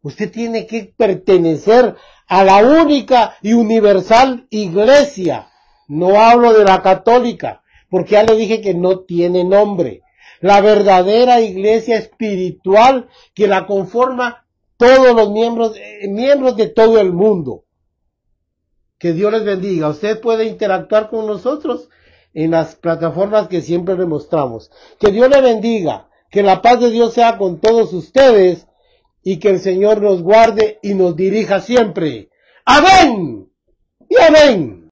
Usted tiene que pertenecer a la única y universal iglesia. No hablo de la católica, porque ya le dije que no tiene nombre. La verdadera iglesia espiritual que la conforma todos los miembros de todo el mundo. Que Dios les bendiga. Usted puede interactuar con nosotros en las plataformas que siempre le mostramos. Que Dios le bendiga. Que la paz de Dios sea con todos ustedes y que el Señor nos guarde y nos dirija siempre. Amén y amén.